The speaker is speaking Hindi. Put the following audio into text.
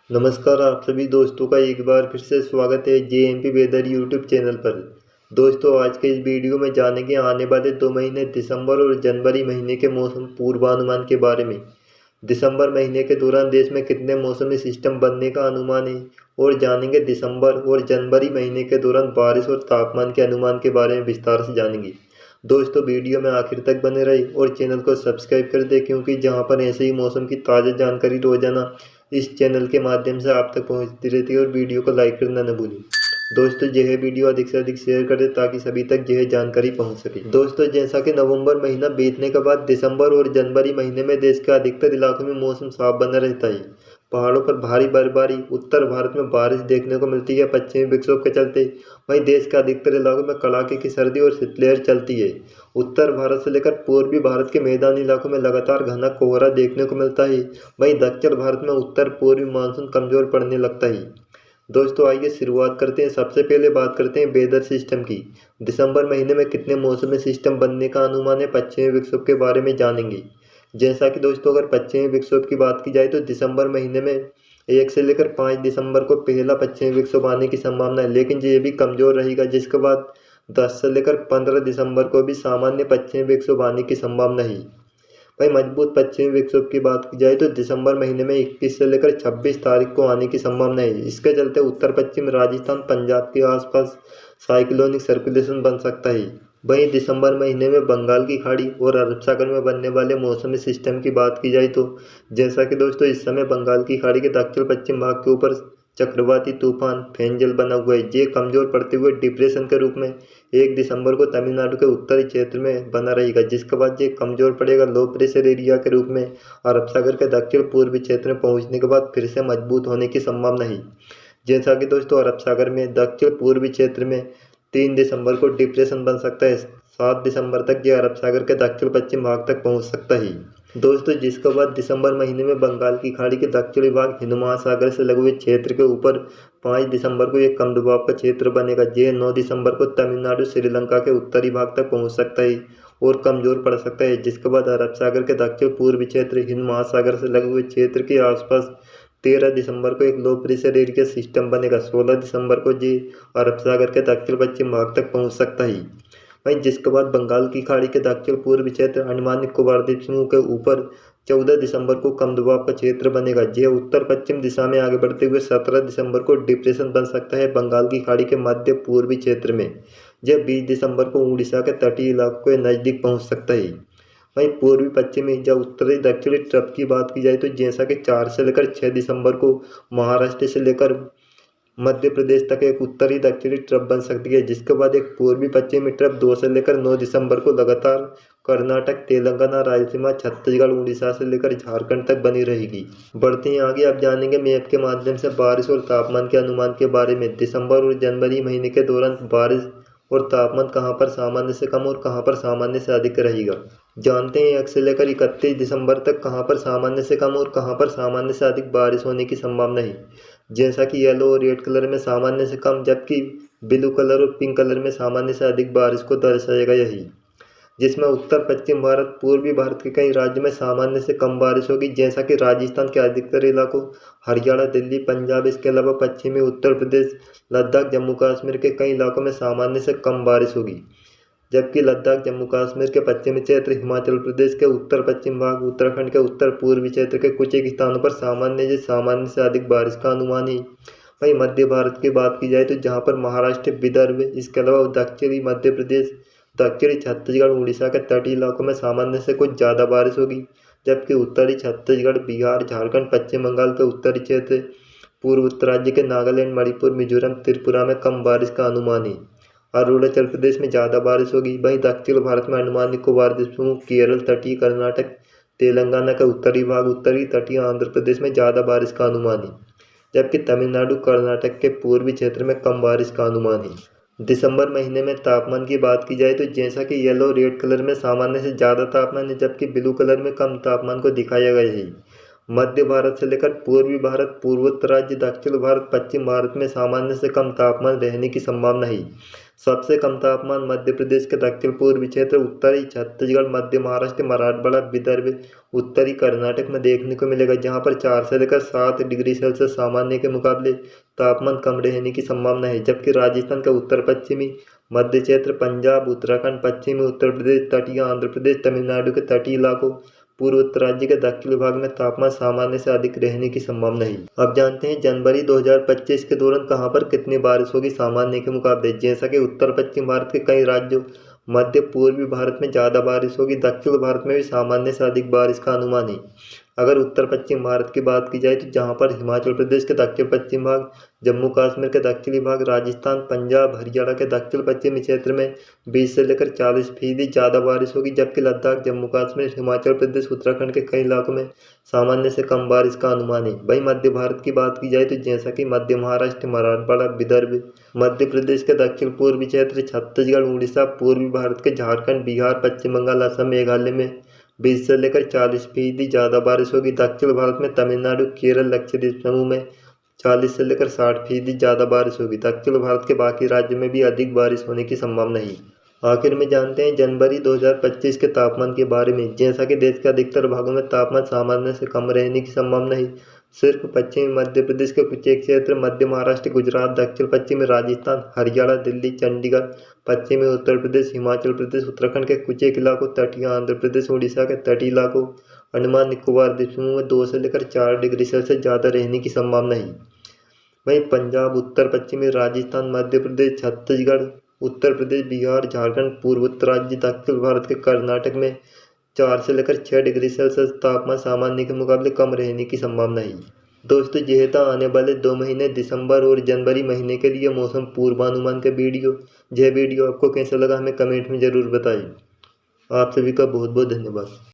नमस्कार आप सभी दोस्तों का एक बार फिर से स्वागत है जेएमपी वेदर यूट्यूब चैनल पर। दोस्तों आज के इस वीडियो में जानेंगे आने वाले 2 महीने दिसंबर और जनवरी महीने के मौसम पूर्वानुमान के बारे में। दिसंबर महीने के दौरान देश में कितने मौसमी सिस्टम बनने का अनुमान है और जानेंगे दिसंबर और जनवरी महीने के दौरान बारिश और तापमान के अनुमान के बारे में विस्तार से जानेंगे। दोस्तों वीडियो में आखिर तक बने रहे और चैनल को सब्सक्राइब कर दें, क्योंकि जहां पर ऐसे ही मौसम की ताज़ा जानकारी रोजाना इस चैनल के माध्यम से आप तक पहुंचती रहती है। और वीडियो को लाइक करना न भूलें। दोस्तों यह वीडियो अधिक से अधिक शेयर करें ताकि सभी तक यह जानकारी पहुंच सके। दोस्तों जैसा कि नवंबर महीना बीतने के बाद दिसंबर और जनवरी महीने में देश के अधिकतर इलाकों में मौसम साफ बना रहता है। पहाड़ों पर भारी बर्फबारी, उत्तर भारत में बारिश देखने को मिलती है पश्चिमी विक्षोभ के चलते। वहीं देश के अधिकतर इलाकों में कड़ाके की सर्दी और शीतलहर चलती है। उत्तर भारत से लेकर पूर्वी भारत के मैदानी इलाकों में लगातार घना कोहरा देखने को मिलता है। वहीं दक्षिण भारत में उत्तर पूर्वी मानसून कमजोर पड़ने लगता है। दोस्तों आइए शुरुआत करते हैं। सबसे पहले बात करते हैं वेदर सिस्टम की। दिसंबर महीने में कितने मौसमी सिस्टम बनने का अनुमान है, पश्चिमी विक्षोभ के बारे में जानेंगे। जैसा कि दोस्तों अगर पश्चिमी विक्षोभ की बात की जाए तो दिसंबर महीने में 1 से लेकर 5 दिसंबर को पहला पश्चिमी विक्षोभ आने की संभावना है, लेकिन ये भी कमजोर रहेगा। जिसके बाद 10 से लेकर 15 दिसंबर को भी सामान्य पश्चिमी विक्षोभ आने की संभावना है। वहीं मजबूत पश्चिमी विक्षोभ की बात की जाए तो दिसंबर महीने में 21 से लेकर 26 तारीख को आने की संभावना है। इसके चलते उत्तर पश्चिम राजस्थान, पंजाब के आसपास साइक्लोनिक सर्कुलेशन बन सकता है। वहीं दिसंबर महीने में बंगाल की खाड़ी और अरब सागर में बनने वाले मौसमी सिस्टम की बात की जाए तो जैसा कि दोस्तों इस समय बंगाल की खाड़ी के दक्षिण पश्चिम भाग के ऊपर चक्रवाती तूफान फेंजल बना हुआ है। ये कमजोर पड़ते हुए डिप्रेशन के रूप में 1 दिसंबर को तमिलनाडु के उत्तरी क्षेत्र में बना रहेगा, जिसके बाद ये कमजोर पड़ेगा लो प्रेशर एरिया के रूप में अरब सागर के दक्षिण पूर्वी क्षेत्र में पहुंचने के बाद फिर से मजबूत होने की संभावना है। जैसा कि दोस्तों अरब सागर में दक्षिण पूर्वी क्षेत्र में 3 दिसंबर को डिप्रेशन बन सकता है। 7 दिसंबर तक ये अरब सागर के दक्षिण पश्चिम भाग तक पहुंच सकता है। दोस्तों जिसके बाद दिसंबर महीने में बंगाल की खाड़ी के दक्षिणी भाग हिंद महासागर से लगे हुए क्षेत्र के ऊपर 5 दिसंबर को एक कम दबाव का क्षेत्र बनेगा। यह 9 दिसंबर को तमिलनाडु श्रीलंका के उत्तरी भाग तक पहुंच सकता है और कमजोर पड़ सकता है। जिसके बाद अरब सागर के दक्षिण पूर्वी क्षेत्र हिंद महासागर से लगे हुए क्षेत्र के आसपास 13 दिसंबर को एक लो प्रेशर एरिया सिस्टम बनेगा। 16 दिसंबर को ये अरब सागर के दक्षिण पश्चिम भाग तक पहुंच सकता है। वहीं जिसके बाद बंगाल की खाड़ी के दक्षिण पूर्वी क्षेत्र अंडमान निकोबार द्वीप समूह के ऊपर 14 दिसंबर को कम दबाव का क्षेत्र बनेगा। यह उत्तर पश्चिम दिशा में आगे बढ़ते हुए 17 दिसंबर को डिप्रेशन बन सकता है बंगाल की खाड़ी के मध्य पूर्वी क्षेत्र में। यह 20 दिसंबर को उड़ीसा के तटीय इलाकों के नजदीक पहुंच सकता है। वहीं पूर्वी पश्चिमी या उत्तरी दक्षिणी ट्रफ की बात की जाए तो जैसा कि 4 से लेकर 6 दिसंबर को महाराष्ट्र से लेकर मध्य प्रदेश तक एक उत्तरी दक्षिणी ट्रफ बन सकती है। जिसके बाद एक पूर्वी पश्चिमी ट्रफ 2 से लेकर 9 दिसंबर को लगातार कर्नाटक, तेलंगाना, रायलसीमा, छत्तीसगढ़, उड़ीसा से लेकर झारखंड तक बनी रहेगी। बढ़ते हैं आगे। अब जानेंगे मैप के माध्यम से बारिश और तापमान के अनुमान के बारे में। दिसंबर और जनवरी महीने के दौरान बारिश और तापमान कहां पर सामान्य से कम और कहां पर सामान्य से अधिक रहेगा। जानते हैं 1 से लेकर 31 दिसंबर तक कहां पर सामान्य से कम और कहां पर सामान्य से अधिक बारिश होने की संभावना है। जैसा कि येलो और रेड कलर में सामान्य से कम, जबकि ब्लू कलर और पिंक कलर में सामान्य से अधिक बारिश को दर्शाएगा यही। जिसमें उत्तर पश्चिम भारत, पूर्वी भारत के कई राज्यों में सामान्य से कम बारिश होगी, जैसा कि राजस्थान के अधिकतर इलाकों, हरियाणा, दिल्ली, पंजाब, इसके अलावा पश्चिमी उत्तर प्रदेश, लद्दाख, जम्मू कश्मीर के कई इलाकों में सामान्य से कम बारिश होगी। जबकि लद्दाख, जम्मू कश्मीर के पश्चिमी क्षेत्र, हिमाचल प्रदेश के उत्तर पश्चिम भाग, उत्तराखंड के उत्तर पूर्वी क्षेत्र के कुछ एक स्थानों पर सामान्य से अधिक बारिश का अनुमान है। वहीं मध्य भारत की बात की जाए तो जहां पर महाराष्ट्र, विदर्भ, इसके अलावा दक्षिणी मध्य प्रदेश, दक्षिणी छत्तीसगढ़, उड़ीसा के तटीय इलाकों में सामान्य से कुछ ज़्यादा बारिश होगी। जबकि उत्तरी छत्तीसगढ़, बिहार, झारखंड, पश्चिम बंगाल के उत्तरी क्षेत्र, पूर्व उत्तराज्य के नागालैंड, मणिपुर, मिजोरम, त्रिपुरा में कम बारिश का अनुमान है। अरुणाचल प्रदेश में ज़्यादा बारिश होगी। वहीं दक्षिण भारत में अंडमान निकोबार द्वीप समूह, केरल, तटीय कर्नाटक, तेलंगाना का उत्तरी भाग, उत्तरी तटीय आंध्र प्रदेश में ज़्यादा बारिश का अनुमान है। जबकि तमिलनाडु, कर्नाटक के पूर्वी क्षेत्र में कम बारिश का अनुमान है। दिसंबर महीने में तापमान की बात की जाए तो जैसा कि येलो रेड कलर में सामान्य से ज़्यादा तापमान है, जबकि ब्लू कलर में कम तापमान को दिखाया गया है। मध्य भारत से लेकर पूर्वी भारत, पूर्वोत्तर राज्य, दक्षिण भारत, पश्चिम भारत में सामान्य से कम तापमान रहने की संभावना है। सबसे कम तापमान मध्य प्रदेश के दक्षिण पूर्वी क्षेत्र, उत्तरी छत्तीसगढ़, मध्य महाराष्ट्र, मराठवाड़ा, विदर्भ, उत्तरी कर्नाटक में देखने को मिलेगा, जहां पर 4 से लेकर 7 डिग्री सेल्सियस सामान्य के मुकाबले तापमान कम रहने की संभावना है। जबकि राजस्थान का उत्तर पश्चिमी मध्य क्षेत्र, पंजाब, उत्तराखंड, पश्चिमी उत्तर प्रदेश, तटीय आंध्र प्रदेश, तमिलनाडु के तटीय इलाकों, पूर्वोत्तर राज्य के दक्षिण भाग में तापमान सामान्य से अधिक रहने की संभावना है। अब जानते हैं जनवरी 2025 के दौरान कहां पर कितनी बारिश होगी सामान्य के मुकाबले। जैसा कि उत्तर पश्चिम भारत के कई राज्यों, मध्य पूर्वी भारत में ज़्यादा बारिश होगी, दक्षिण भारत में भी सामान्य से अधिक बारिश का अनुमान है। अगर उत्तर पश्चिम भारत की बात की जाए तो जहां पर हिमाचल प्रदेश के दक्षिण पश्चिम भाग, जम्मू कश्मीर के दक्षिणी भाग, राजस्थान, पंजाब, हरियाणा के दक्षिण पश्चिमी क्षेत्र में 20 से लेकर 40% ज़्यादा बारिश होगी, जबकि लद्दाख, जम्मू कश्मीर, हिमाचल प्रदेश, उत्तराखंड के कई इलाकों में सामान्य से कम बारिश का अनुमान है। वहीं मध्य भारत की बात की जाए तो जैसा कि मध्य महाराष्ट्र, मराठवाड़ा, विदर्भ, मध्य प्रदेश के दक्षिण पूर्वी क्षेत्र, छत्तीसगढ़, उड़ीसा, पूर्वी भारत के झारखंड, बिहार, पश्चिम बंगाल, असम, मेघालय में 20 से लेकर 40% ज़्यादा बारिश होगी। दक्षिण भारत में तमिलनाडु, केरल, लक्षद्वीप समूह में 40 से लेकर 60% ज़्यादा बारिश होगी। दक्षिण भारत के बाकी राज्यों में भी अधिक बारिश होने की संभावना है। आखिर में जानते हैं जनवरी 2025 के तापमान के बारे में। जैसा कि देश के अधिकतर भागों में तापमान सामान्य से कम रहने की संभावना है। सिर्फ पश्चिमी मध्य प्रदेश के कुछ एक क्षेत्र, मध्य महाराष्ट्र, गुजरात, दक्षिण पश्चिमी राजस्थान, हरियाणा, दिल्ली, चंडीगढ़, पश्चिमी उत्तर प्रदेश, हिमाचल प्रदेश, उत्तराखंड के कुछ एक इलाकों, तटीय आंध्र प्रदेश, उड़ीसा के तटीय इलाकों, अंडमान निकोबार द्वीप समूह में 2 से लेकर 4 डिग्री सेल्सियस ज़्यादा रहने की संभावना है। वहीं पंजाब, उत्तर पश्चिमी राजस्थान, मध्य प्रदेश, छत्तीसगढ़, उत्तर प्रदेश, बिहार, झारखंड, पूर्वोत्तर राज्य, दक्षिण भारत के कर्नाटक में 4 से लेकर 6 डिग्री सेल्सियस तापमान सामान्य के मुकाबले कम रहने की संभावना है। दोस्तों, यह था आने वाले 2 महीने दिसंबर और जनवरी महीने के लिए मौसम पूर्वानुमान का वीडियो। यह वीडियो आपको कैसा लगा हमें कमेंट में ज़रूर बताएं। आप सभी का बहुत बहुत धन्यवाद।